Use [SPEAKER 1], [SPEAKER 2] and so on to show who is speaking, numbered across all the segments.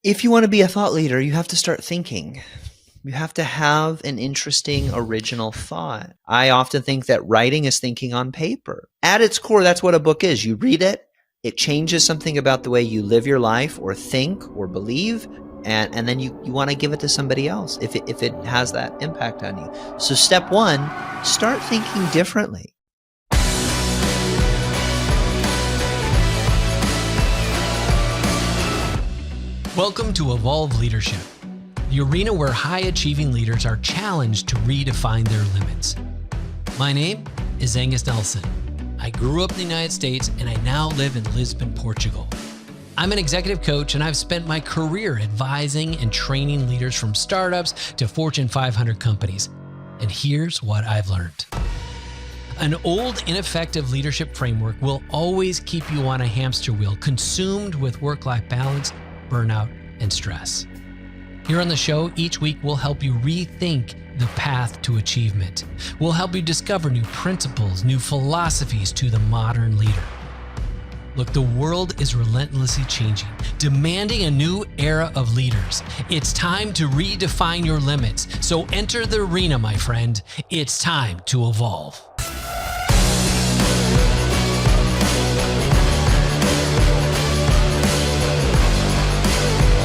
[SPEAKER 1] If you want to be a thought leader, you have to start thinking. You have to have an interesting, original thought. I often think that writing is thinking on paper. At its core, that's what a book is. You read it, it changes something about the way you live your life or think or believe, and then you want to give it to somebody else if it has that impact on you. So step one, start thinking differently.
[SPEAKER 2] Welcome to Evolve Leadership, the arena where high-achieving leaders are challenged to redefine their limits. My name is Angus Nelson. I grew up in the United States and I now live in Lisbon, Portugal. I'm an executive coach and I've spent my career advising and training leaders from startups to Fortune 500 companies. And here's what I've learned. An old, ineffective leadership framework will always keep you on a hamster wheel, consumed with work-life balance, burnout, and stress. Here on the show, each week we'll help you rethink the path to achievement. We'll help you discover new principles, new philosophies to the modern leader. Look, the world is relentlessly changing, demanding a new era of leaders. It's time to redefine your limits. So enter the arena, my friend. It's time to evolve.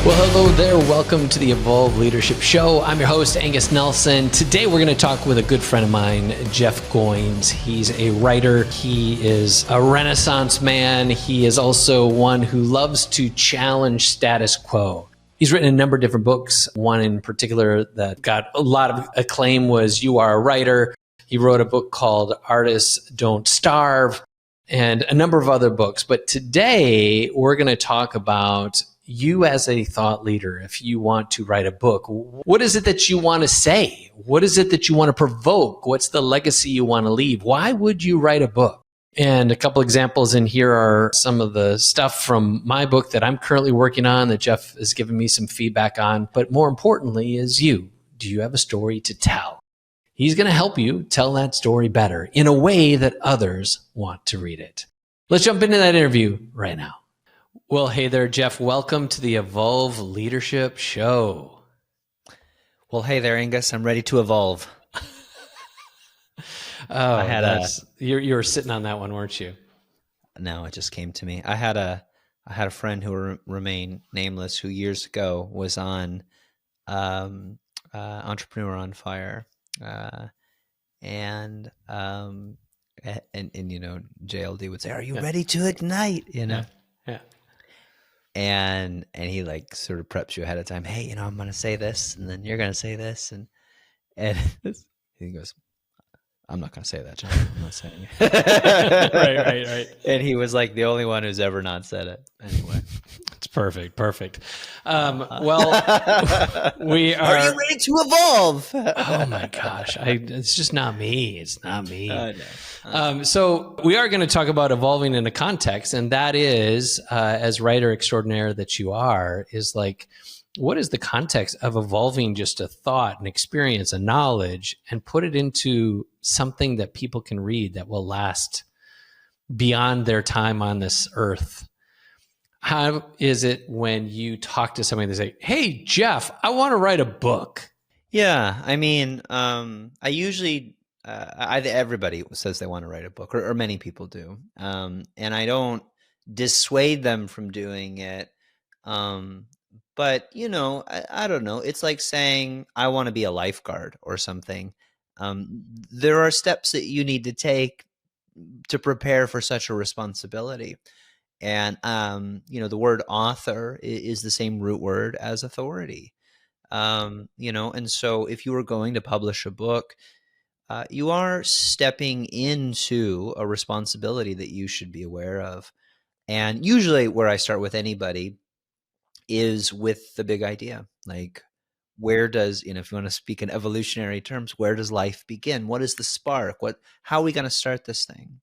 [SPEAKER 2] Well, hello there. Welcome to the Evolve Leadership Show. I'm your host, Angus Nelson. Today, we're going to talk with a good friend of mine, Jeff Goins. He's a writer. He is a Renaissance man. He is also one who loves to challenge status quo. He's written a number of different books. One in particular that got a lot of acclaim was You Are a Writer. He wrote a book called Artists Don't Starve and a number of other books. But today, we're going to talk about you as a thought leader. If you want to write a book, what is it that you want to say? What is it that you want to provoke? What's the legacy you want to leave? Why would you write a book? And a couple examples in here are some of the stuff from my book that I'm currently working on that Jeff has given me some feedback on. But more importantly is you. Do you have a story to tell? He's going to help you tell that story better in a way that others want to read it. Let's jump into that interview right now. Well, hey there, Jeff. Welcome to the Evolve Leadership Show.
[SPEAKER 1] Well, hey there, Angus. I'm ready to evolve.
[SPEAKER 2] You were sitting on that one, weren't you?
[SPEAKER 1] No, it just came to me. I had a friend who will remain nameless who years ago was on Entrepreneur on Fire, and you know, JLD would say, "Are you ready to ignite?" You know.
[SPEAKER 2] Yeah.
[SPEAKER 1] And he like sort of preps you ahead of time. Hey, you know, I'm going to say this, and then you're going to say this, and he goes, "I'm not going to say that, John. I'm not saying it."
[SPEAKER 2] Right.
[SPEAKER 1] And he was like the only one who's ever not said it. Anyway,
[SPEAKER 2] it's perfect. Well, we are.
[SPEAKER 1] Are you ready to evolve?
[SPEAKER 2] Oh my gosh, it's just not me. It's not me.
[SPEAKER 1] No.
[SPEAKER 2] So we are going to talk about evolving in a context, and that is, as writer extraordinaire that you are, is like, what is the context of evolving just a thought, an experience, a knowledge, and put it into something that people can read that will last beyond their time on this earth? How is it when you talk to somebody and they say, "Hey, Jeff, I want to write a book"?
[SPEAKER 1] Yeah, I mean, I usually... everybody says they want to write a book, or many people do. And I don't dissuade them from doing it. But, you know, I don't know. It's like saying, I want to be a lifeguard or something. There are steps that you need to take to prepare for such a responsibility. And, you know, the word author is the same root word as authority. You know, and so if you were going to publish a book, you are stepping into a responsibility that you should be aware of. And usually where I start with anybody is with the big idea. Like, where does, you know, if you want to speak in evolutionary terms, where does life begin? What is the spark? How are we going to start this thing?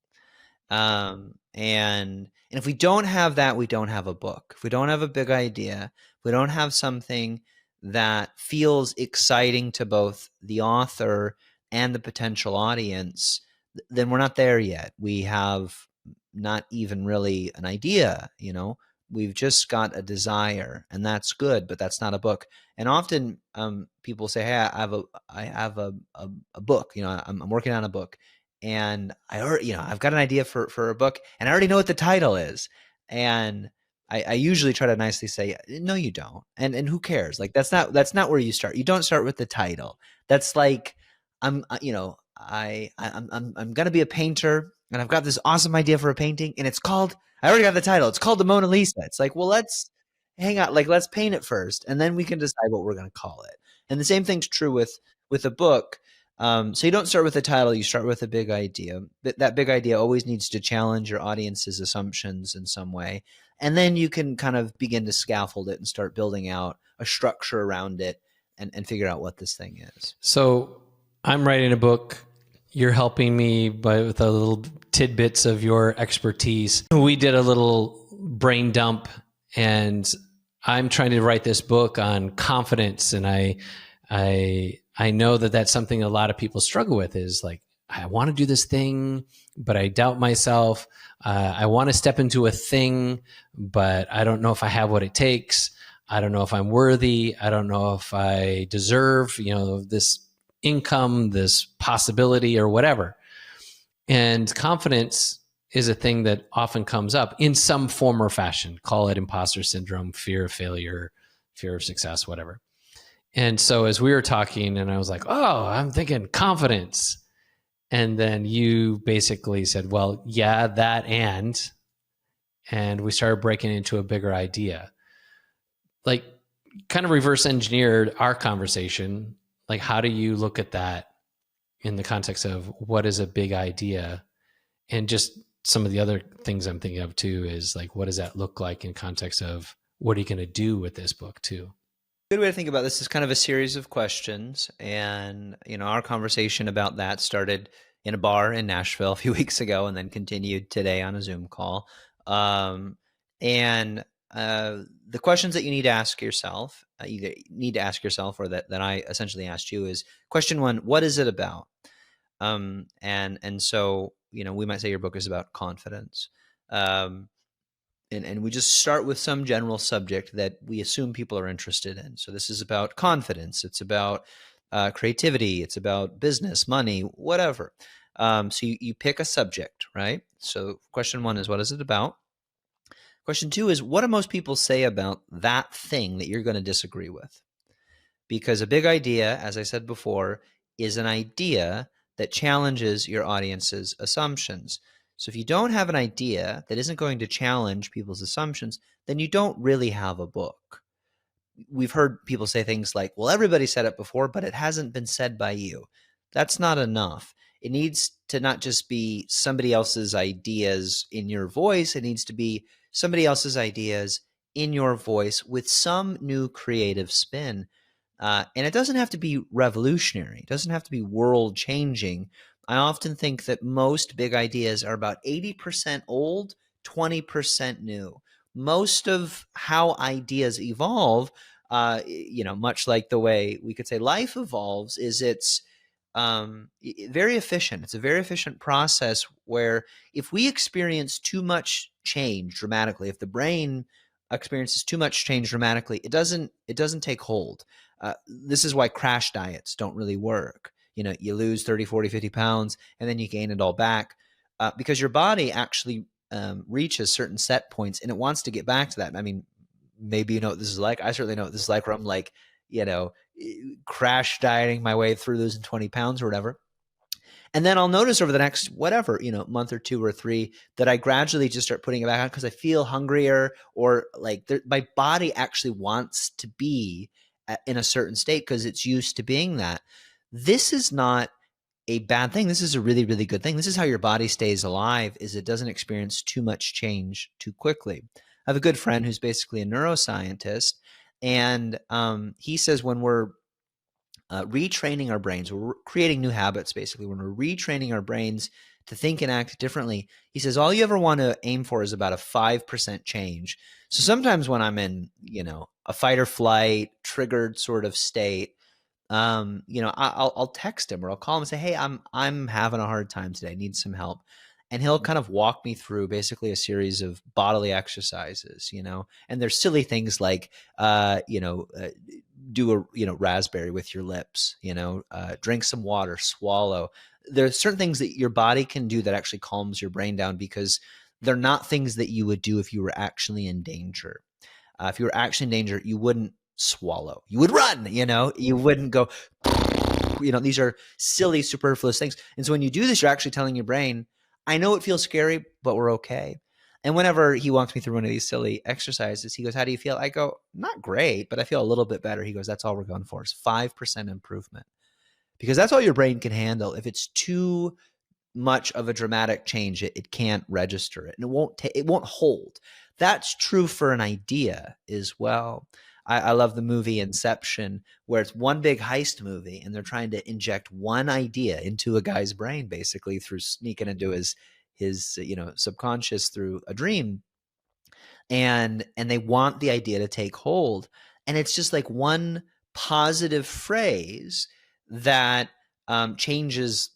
[SPEAKER 1] And if we don't have that, we don't have a book. If we don't have a big idea, if we don't have something that feels exciting to both the author and the potential audience, then we're not there yet. We have not even really an idea, you know, We've just got a desire, and that's good, but that's not a book. And often people say, "Hey, I have a book. I'm working on a book, and I already, I've got an idea for a book, and I already know what the title is." And I usually try to nicely say, "No, you don't." And who cares? Like that's not where you start. You don't start with the title. That's like I'm gonna be a painter, and I've got this awesome idea for a painting, and it's called. I already got the title. It's called the Mona Lisa. It's like, well, let's hang on. Like, let's paint it first, and then we can decide what we're gonna call it. And the same thing's true with a book. So you don't start with a title. You start with a big idea. That big idea always needs to challenge your audience's assumptions in some way, and then you can kind of begin to scaffold it and start building out a structure around it and figure out what this thing is.
[SPEAKER 2] So I'm writing a book. You're helping me with a little tidbits of your expertise. We did a little brain dump, and I'm trying to write this book on confidence. And I know that that's something a lot of people struggle with, is like, I want to do this thing, but I doubt myself. I want to step into a thing, but I don't know if I have what it takes. I don't know if I'm worthy. I don't know if I deserve, this income, this possibility, or whatever. And confidence is a thing that often comes up in some form or fashion. Call it imposter syndrome, fear of failure, fear of success, whatever. And so as we were talking, and I was like, oh, I'm thinking confidence. And then you basically said, well, yeah, that and we started breaking into a bigger idea. Like, kind of reverse engineered our conversation. Like, how do you look at that in the context of what is a big idea? And just some of the other things I'm thinking of too is like, what does that look like in context of what are you going to do with this book too?
[SPEAKER 1] Good way to think about this is kind of a series of questions. And, our conversation about that started in a bar in Nashville a few weeks ago and then continued today on a Zoom call. And the questions that you need to ask yourself, either need to ask yourself or that I essentially asked you, is question one: what is it about? And so, we might say your book is about confidence. And we just start with some general subject that we assume people are interested in. So this is about confidence. It's about creativity. It's about business, money, whatever. So you pick a subject, right? So question one is, what is it about? Question two is, what do most people say about that thing that you're going to disagree with? Because a big idea, as I said before, is an idea that challenges your audience's assumptions. So if you don't have an idea that isn't going to challenge people's assumptions, then you don't really have a book. We've heard people say things like, well, everybody said it before, but it hasn't been said by you. That's not enough. It needs to not just be somebody else's ideas in your voice. It needs to be somebody else's ideas in your voice with some new creative spin. And it doesn't have to be revolutionary. It doesn't have to be world changing. I often think that most big ideas are about 80% old, 20% new. Most of how ideas evolve, much like the way we could say life evolves, is it's very efficient. It's a very efficient process where if we experience too much change dramatically, if the brain experiences too much change dramatically, it doesn't take hold. This is why crash diets don't really work. You lose 30, 40, 50 pounds, and then you gain it all back because your body actually reaches certain set points and it wants to get back to that. I mean, maybe you know what this is like. I certainly know what this is like, where I'm like, crash dieting my way through losing 20 pounds or whatever. And then I'll notice over the next, whatever, month or two or three, that I gradually just start putting it back on because I feel hungrier, or like my body actually wants to be in a certain state because it's used to being that. This is not a bad thing. This is a really, really good thing. This is how your body stays alive, is it doesn't experience too much change too quickly. I have a good friend who's basically a neuroscientist, and he says when we're retraining our brains, we're creating new habits, basically, when we're retraining our brains to think and act differently, he says all you ever want to aim for is about a 5% change. So sometimes when I'm in, a fight or flight triggered sort of state, I'll text him or I'll call him and say, hey, I'm having a hard time today. I need some help. and he'll kind of walk me through basically a series of bodily exercises, and there's silly things like, do a, raspberry with your lips, drink some water, swallow. There's certain things that your body can do that actually calms your brain down, because they're not things that you would do if you were actually in danger. If you were actually in danger, you wouldn't swallow. You would run, you wouldn't go, these are silly, superfluous things. And so when you do this, you're actually telling your brain, I know it feels scary, but we're okay. And whenever he walks me through one of these silly exercises, he goes, how do you feel? I go, not great, but I feel a little bit better. He goes, that's all we're going for, is 5% improvement. Because that's all your brain can handle. If it's too much of a dramatic change, it can't register it, and it won't hold. That's true for an idea as well. I love the movie Inception, where it's one big heist movie, and they're trying to inject one idea into a guy's brain, basically through sneaking into his subconscious through a dream, and they want the idea to take hold, and it's just like one positive phrase that changes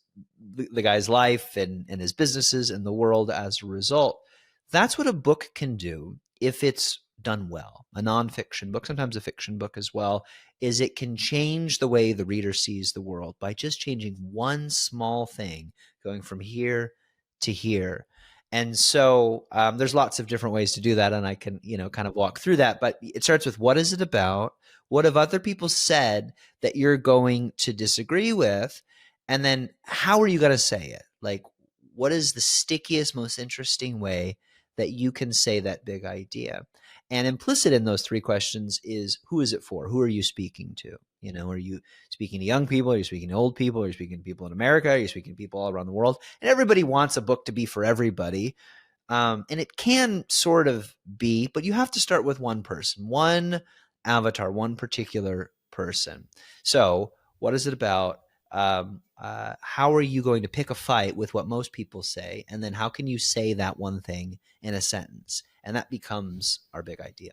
[SPEAKER 1] the guy's life and his businesses and the world as a result. That's what a book can do if it's done well. A nonfiction book, sometimes a fiction book as well, is it can change the way the reader sees the world by just changing one small thing, going from here to here. And so there's lots of different ways to do that, and I can, kind of walk through that. But it starts with, what is it about? What have other people said that you're going to disagree with? And then how are you going to say it? Like, what is the stickiest, most interesting way that you can say that big idea? And implicit in those three questions is, who is it for? Who are you speaking to? Are you speaking to young people? Are you speaking to old people? Are you speaking to people in America? Are you speaking to people all around the world? And everybody wants a book to be for everybody. And it can sort of be, but you have to start with one person, one avatar, one particular person. So what is it about? How are you going to pick a fight with what most people say? And then how can you say that one thing in a sentence? And that becomes our big idea.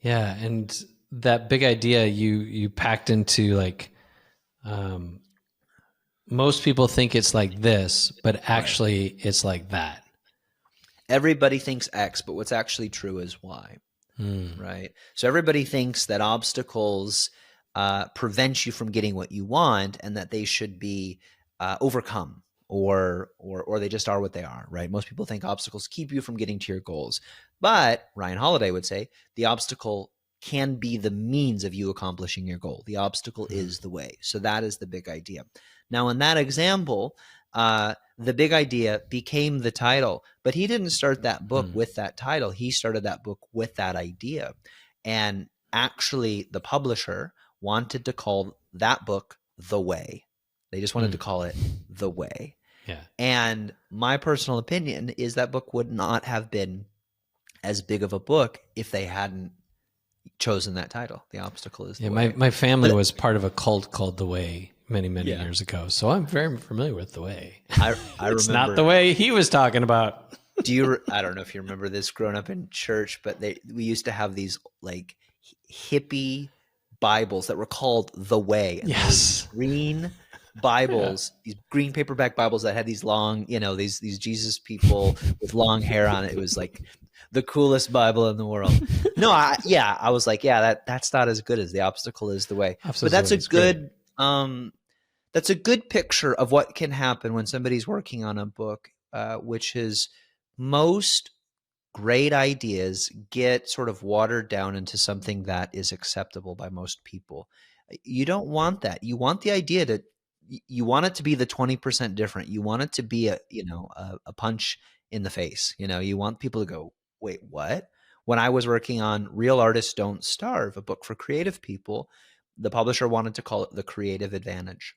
[SPEAKER 2] Yeah. And that big idea you packed into, like, most people think it's like this, but actually it's like that.
[SPEAKER 1] Everybody thinks X, but what's actually true is Y. Right? So everybody thinks that obstacles prevent you from getting what you want, and that they should be overcome, or they just are what they are, right? Most people think obstacles keep you from getting to your goals. But Ryan Holiday would say the obstacle can be the means of you accomplishing your goal. The obstacle is the way. So that is the big idea. Now, in that example, the big idea became the title, but he didn't start that book with that title. He started that book with that idea. And actually, the publisher wanted to call that book The Way. They just wanted to call it The Way.
[SPEAKER 2] Yeah. And
[SPEAKER 1] my personal opinion is that book would not have been as big of a book if they hadn't chosen that title. The obstacle is the way.
[SPEAKER 2] My family was part of a cult called The Way many years ago, so I'm very familiar with The Way.
[SPEAKER 1] I
[SPEAKER 2] it's
[SPEAKER 1] remember,
[SPEAKER 2] not the way he was talking about.
[SPEAKER 1] I don't know if you remember this growing up in church, but we used to have these like hippie Bibles that were called The Way. And
[SPEAKER 2] yes.
[SPEAKER 1] Green Bibles, these green paperback Bibles that had these long, these Jesus people with long hair on it. It was like the coolest Bible in the world. No, I was like, that's not as good as The Obstacle is the Way. But that's a good, that's a good picture of what can happen when somebody's working on a book, which is most great ideas get sort of watered down into something that is acceptable by most people. You don't want that. You want the idea you want it to be the 20% different. You want it to be a punch in the face. You want people to go, wait, what? When I was working on Real Artists Don't Starve, a book for creative people, the publisher wanted to call it The Creative Advantage.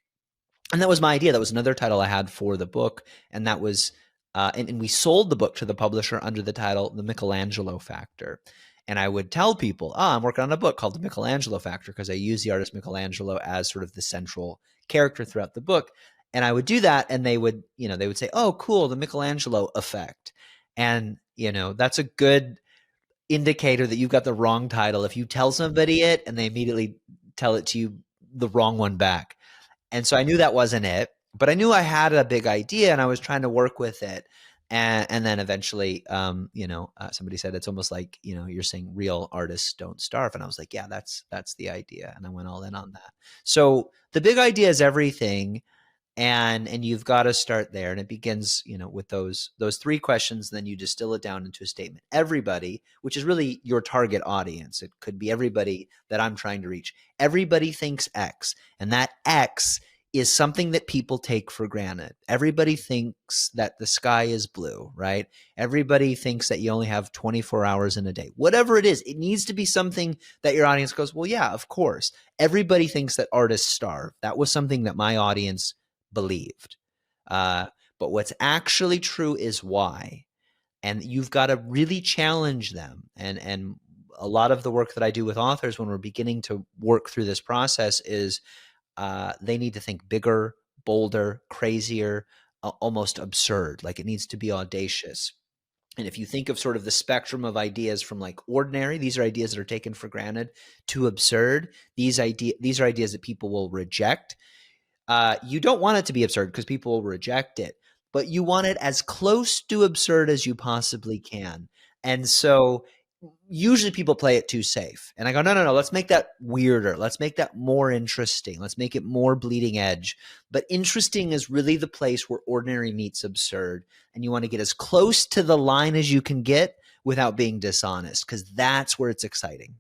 [SPEAKER 1] And that was my idea. That was another title I had for the book. And that was, and we sold the book to the publisher under the title, The Michelangelo Factor. And I would tell people, I'm working on a book called The Michelangelo Factor, because I use the artist Michelangelo as sort of the central character throughout the book. And I would do that, and they would say, oh, cool, the Michelangelo effect. And, that's a good indicator that you've got the wrong title. If you tell somebody it and they immediately tell it to you the wrong one back. And so I knew that wasn't it, but I knew I had a big idea and I was trying to work with it. And then eventually, somebody said it's almost like, you're saying real artists don't starve. And I was like, yeah, that's the idea. And I went all in on that. So the big idea is everything. And you've got to start there, and it begins with those three questions, and then you distill it down into a statement. Everybody, which is really your target audience, it could be everybody that I'm trying to reach, everybody thinks X, and that X is something that people take for granted. Everybody thinks that the sky is blue, right? Everybody thinks that you only have 24 hours in a day. Whatever it is, it needs to be something that your audience goes, well, yeah, of course. Everybody thinks that artists starve. That was something that my audience believed. But what's actually true is why. And you've got to really challenge them. And a lot of the work that I do with authors when we're beginning to work through this process is they need to think bigger, bolder, crazier, almost absurd. Like it needs to be audacious. And if you think of sort of the spectrum of ideas from like ordinary, these are ideas that are taken for granted, to absurd, these are ideas that people will reject. You don't want it to be absurd because people will reject it, but you want it as close to absurd as you possibly can. And so usually people play it too safe. And I go, no, let's make that weirder. Let's make that more interesting. Let's make it more bleeding edge. But interesting is really the place where ordinary meets absurd. And you want to get as close to the line as you can get without being dishonest, because that's where it's exciting.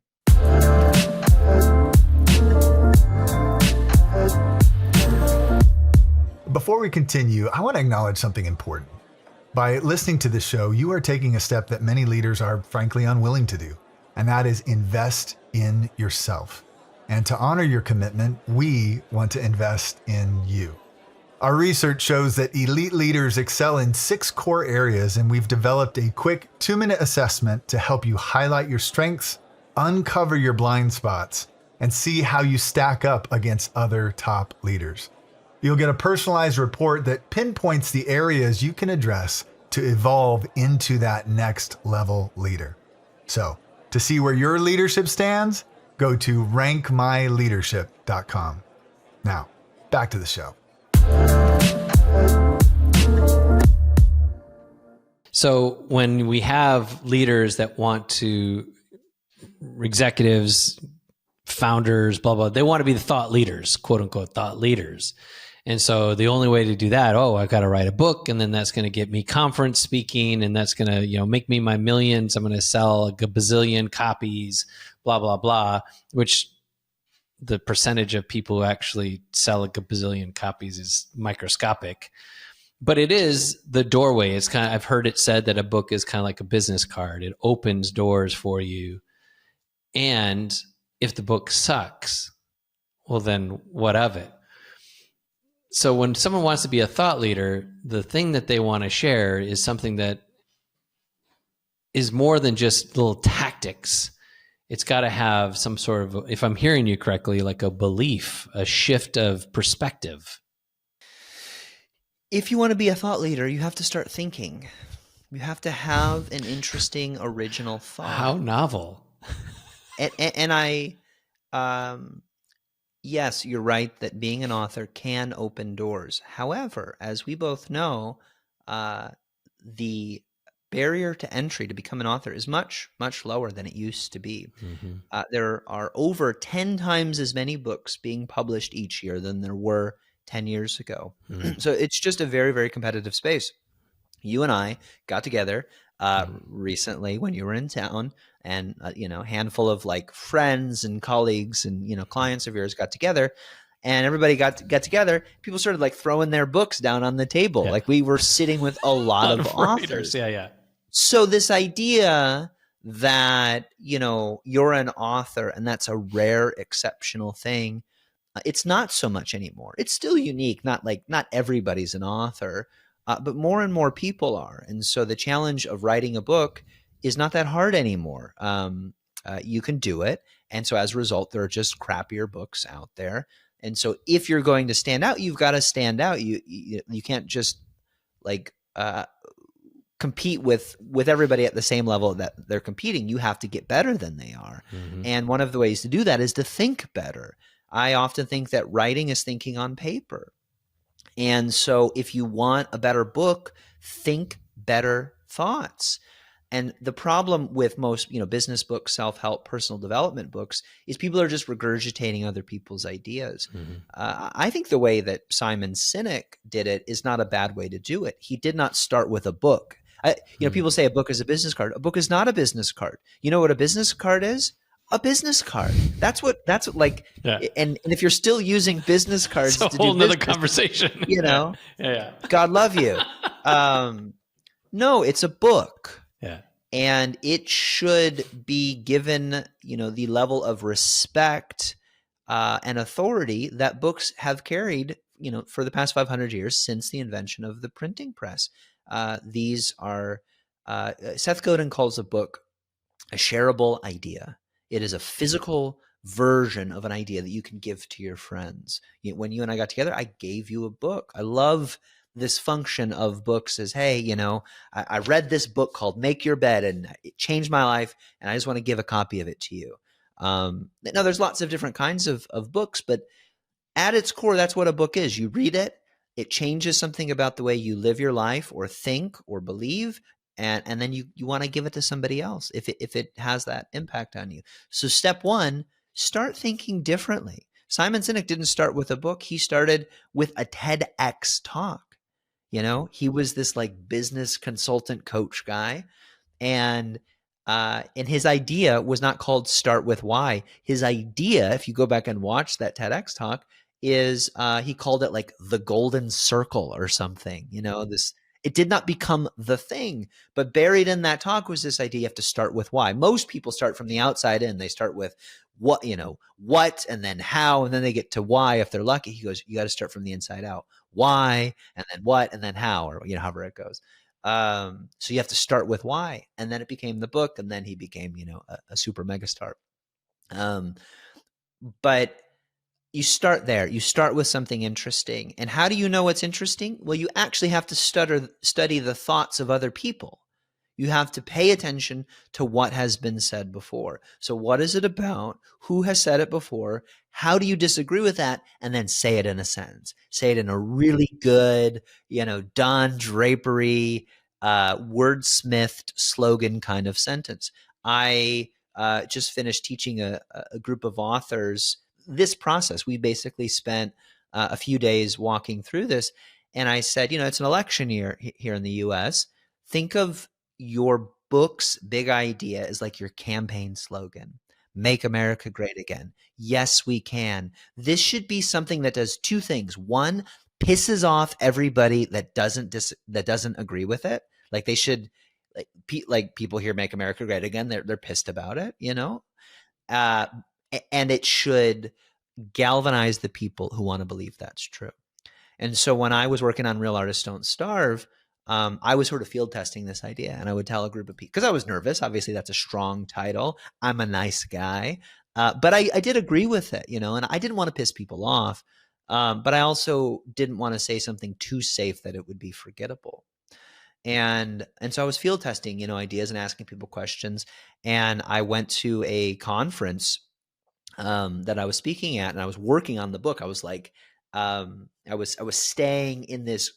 [SPEAKER 3] Before we continue, I want to acknowledge something important. By listening to this show, you are taking a step that many leaders are frankly unwilling to do, and that is invest in yourself. And to honor your commitment, we want to invest in you. Our research shows that elite leaders excel in 6 core areas, and we've developed a quick 2-minute assessment to help you highlight your strengths, uncover your blind spots, and see how you stack up against other top leaders. You'll get a personalized report that pinpoints the areas you can address to evolve into that next level leader. So, to see where your leadership stands, go to rankmyleadership.com. Now, back to the show.
[SPEAKER 2] So when we have leaders that want to, executives, founders, blah, blah, they want to be the thought leaders, quote unquote, thought leaders. And so the only way to do that, I've got to write a book, and then that's going to get me conference speaking, and that's going to, make me my millions. I'm going to sell a bazillion copies, blah, blah, blah, which the percentage of people who actually sell a bazillion copies is microscopic. But it is the doorway. It's kind of, I've heard it said that a book is kind of like a business card. It opens doors for you. And if the book sucks, well, then what of it? So when someone wants to be a thought leader, the thing that they want to share is something that is more than just little tactics. It's got to have some sort of, if I'm hearing you correctly, like a belief, a shift of perspective.
[SPEAKER 1] If you want to be a thought leader, you have to start thinking. You have to have an interesting, original thought.
[SPEAKER 2] How novel.
[SPEAKER 1] Yes, you're right that being an author can open doors. However, as we both know, the barrier to entry to become an author is much, much lower than it used to be. Mm-hmm. There are over 10 times as many books being published each year than there were 10 years ago. Mm-hmm. So it's just a very, very competitive space. You and I got together recently when you were in town, and a handful of like friends and colleagues and clients of yours got together, and everybody got together. People started like throwing their books down on the table. Yeah. Like we were sitting with a lot of authors.
[SPEAKER 2] Yeah.
[SPEAKER 1] So this idea that you're an author and that's a rare, exceptional thing, it's not so much anymore. It's still unique. Not everybody's an author. But more and more people are. And so the challenge of writing a book is not that hard anymore. You can do it. And so as a result, there are just crappier books out there. And so if you're going to stand out, you've got to stand out. You can't just like compete with everybody at the same level that they're competing. You have to get better than they are. Mm-hmm. And one of the ways to do that is to think better. I often think that writing is thinking on paper. And so if you want a better book, think better thoughts. And the problem with most, business books, self-help, personal development books is people are just regurgitating other people's ideas. I think the way that Simon Sinek did it is not a bad way to do it. He did not start with a book. People say a book is a business card. A book is not a business card. You know what a business card is? A business card. That's what like, and if you're still using business cards
[SPEAKER 2] it's a
[SPEAKER 1] to
[SPEAKER 2] whole
[SPEAKER 1] do
[SPEAKER 2] nother
[SPEAKER 1] business,
[SPEAKER 2] conversation. Yeah.
[SPEAKER 1] God love you. No, it's a book.
[SPEAKER 2] Yeah.
[SPEAKER 1] And it should be given, the level of respect and authority that books have carried, for the past 500 years since the invention of the printing press. These are, Seth Godin calls a book a shareable idea. It is a physical version of an idea that you can give to your friends. When you and I got together, I gave you a book. I love this function of books as, hey, I read this book called Make Your Bed and it changed my life, and I just want to give a copy of it to you. Now, there's lots of different kinds of books, but at its core, that's what a book is. You read it, it changes something about the way you live your life or think or believe, and then you want to give it to somebody else if it has that impact on you. So step one, start thinking differently. Simon Sinek didn't start with a book. He started with a TEDx talk. He was this like business consultant coach guy. And his idea was not called Start With Why. His idea, if you go back and watch that TEDx talk, is he called it like the golden circle or something. It did not become the thing, but buried in that talk was this idea you have to start with why. Most people start from the outside in. They start with what, and then how, and then they get to why if they're lucky. He goes, you got to start from the inside out. Why, and then what, and then how, or however it goes. So you have to start with why, and then it became the book, and then he became, a super megastar. But you start there. You start with something interesting. And how do you know what's interesting? Well, you actually have to study the thoughts of other people. You have to pay attention to what has been said before. So what is it about? Who has said it before? How do you disagree with that? And then say it in a sentence. Say it in a really good, Don Drapery, wordsmithed slogan kind of sentence. I just finished teaching a group of authors this process. We basically spent a few days walking through this. And I said, it's an election year here in the US. Think of your book's big idea is like your campaign slogan. Make America great again. Yes, we can. This should be something that does two things. One, pisses off everybody that doesn't agree with it. Like they should, like people hear Make America Great Again, they're pissed about it, and it should galvanize the people who want to believe that's true. And so when I was working on Real Artists Don't Starve, I was sort of field testing this idea, and I would tell a group of people, because I was nervous. Obviously, that's a strong title. I'm a nice guy. But I did agree with it, and I didn't want to piss people off. But I also didn't want to say something too safe that it would be forgettable. And so I was field testing, ideas and asking people questions. And I went to a conference that I was speaking at, and I was working on the book. I was like, I was staying in this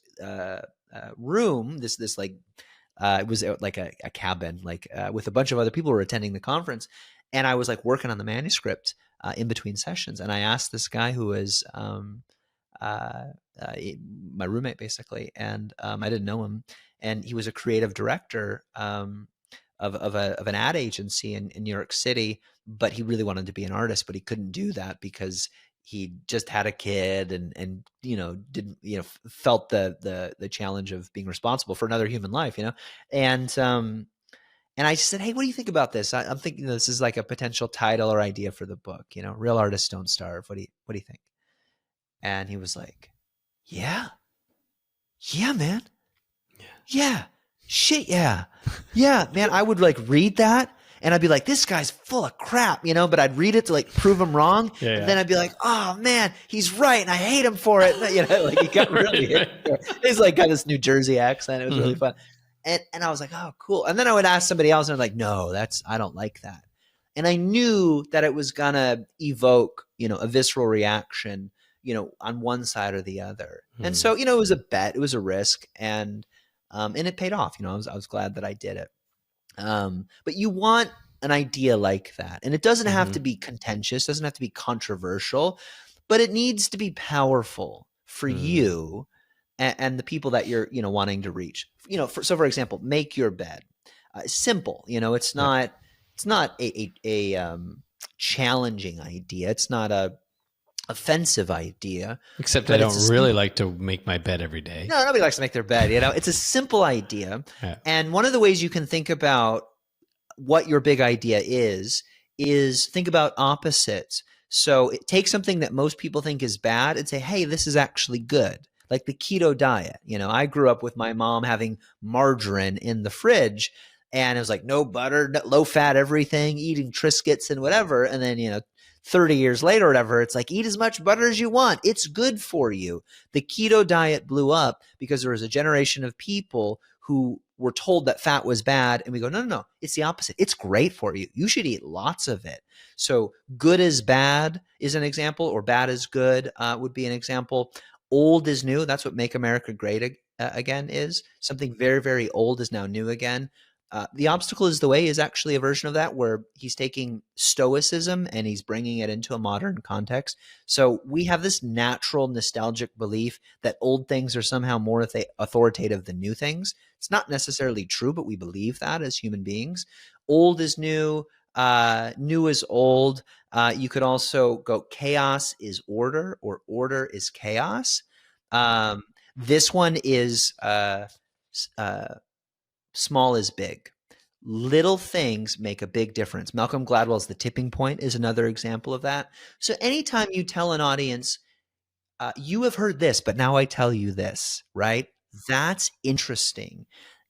[SPEAKER 1] room, this like, it was like a cabin, like with a bunch of other people who were attending the conference. And I was like working on the manuscript in between sessions. And I asked this guy who was my roommate basically, and I didn't know him. And he was a creative director of an ad agency in New York City, but he really wanted to be an artist, but he couldn't do that because he just had a kid and didn't felt the challenge of being responsible for another human life, and I just said, hey, what do you think about this? I'm thinking this is like a potential title or idea for the book, Real Artists Don't Starve. What do you think? And he was like, yeah, man. Yeah. Shit. Yeah. Yeah, man. I would like read that and I'd be like, this guy's full of crap, but I'd read it to like prove him wrong.
[SPEAKER 2] Yeah.
[SPEAKER 1] And then I'd be like, oh man, he's right. And I hate him for it. Like he got really, he's like got this New Jersey accent. It was really fun. And I was like, oh, cool. And then I would ask somebody else and I'm like, no, I don't like that. And I knew that it was going to evoke, a visceral reaction, on one side or the other. And so, it was a bet, it was a risk. And And it paid off. I was glad that I did it. But you want an idea like that. And it doesn't have to be contentious, doesn't have to be controversial, but it needs to be powerful for you and the people that you're, wanting to reach. For example, make your bed. Simple. It's not a challenging idea. It's not a offensive idea.
[SPEAKER 2] Except I don't really like to make my bed every day.
[SPEAKER 1] No, nobody likes to make their bed. It's a simple idea.
[SPEAKER 2] Yeah.
[SPEAKER 1] And one of the ways you can think about what your big idea is think about opposites. So take something that most people think is bad and say, hey, this is actually good. Like the keto diet. I grew up with my mom having margarine in the fridge, and it was like no butter, low fat, everything, eating Triscuits and whatever. And then, 30 years later or whatever, it's like, eat as much butter as you want. It's good for you. The keto diet blew up because there was a generation of people who were told that fat was bad. And we go, no, it's the opposite. It's great for you. You should eat lots of it. So good is bad is an example, or bad is good would be an example. Old is new. That's what Make America Great Again is. Something very, very old is now new again. The obstacle is the way is actually a version of that, where he's taking stoicism and he's bringing it into a modern context. So we have this natural nostalgic belief that old things are somehow more authoritative than new things. It's not necessarily true, but we believe that as human beings. Old is new, new is old. You could also go chaos is order, or order is chaos. This one is small is big. Little things make a big difference. Malcolm Gladwell's The Tipping Point is another example of that. So anytime you tell an audience, you have heard this, but now I tell you this, right? That's interesting.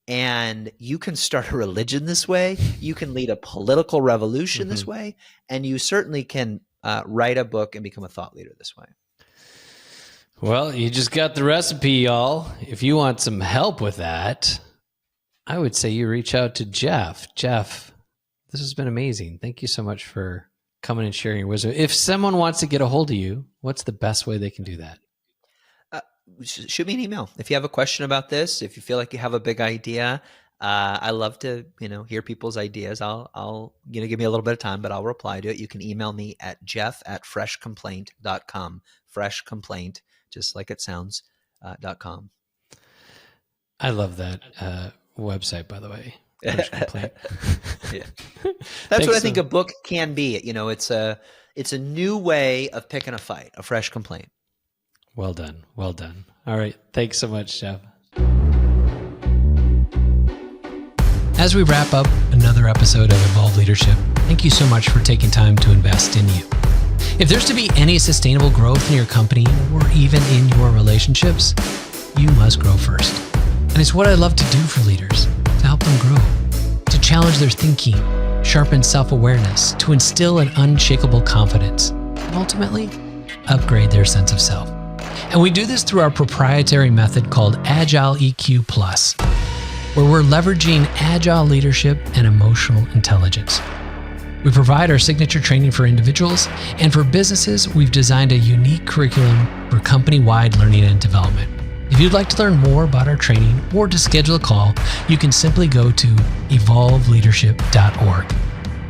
[SPEAKER 1] And you can start a religion this way. You can lead a political revolution this way. And you certainly can write a book and become a thought leader this way.
[SPEAKER 2] Well, you just got the recipe, y'all. If you want some help with that, I would say you reach out to Jeff. Jeff, this has been amazing. Thank you so much for coming and sharing your wisdom. If someone wants to get a hold of you, what's the best way they can do that?
[SPEAKER 1] Shoot me an email. If you have a question about this, if you feel like you have a big idea, I love to, hear people's ideas. I'll give me a little bit of time, but I'll reply to it. You can email me at jeff@freshcomplaint.com. Fresh Complaint, just like it sounds, .com.
[SPEAKER 2] I love that website, by the way. Fresh Complaint.
[SPEAKER 1] Yeah. That's what I think a book can be. It's a new way of picking a fight, a fresh complaint.
[SPEAKER 2] Well done. Well done. All right. Thanks so much, Jeff. As we wrap up another episode of Evolve Leadership, thank you so much for taking time to invest in you. If there's to be any sustainable growth in your company or even in your relationships, you must grow first. And it's what I love to do for leaders, to help them grow, to challenge their thinking, sharpen self-awareness, to instill an unshakable confidence, and ultimately upgrade their sense of self. And we do this through our proprietary method called Agile EQ Plus, where we're leveraging agile leadership and emotional intelligence. We provide our signature training for individuals, and for businesses, we've designed a unique curriculum for company-wide learning and development. If you'd like to learn more about our training or to schedule a call, you can simply go to evolveleadership.org.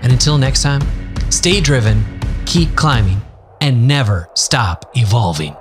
[SPEAKER 2] And until next time, stay driven, keep climbing, and never stop evolving.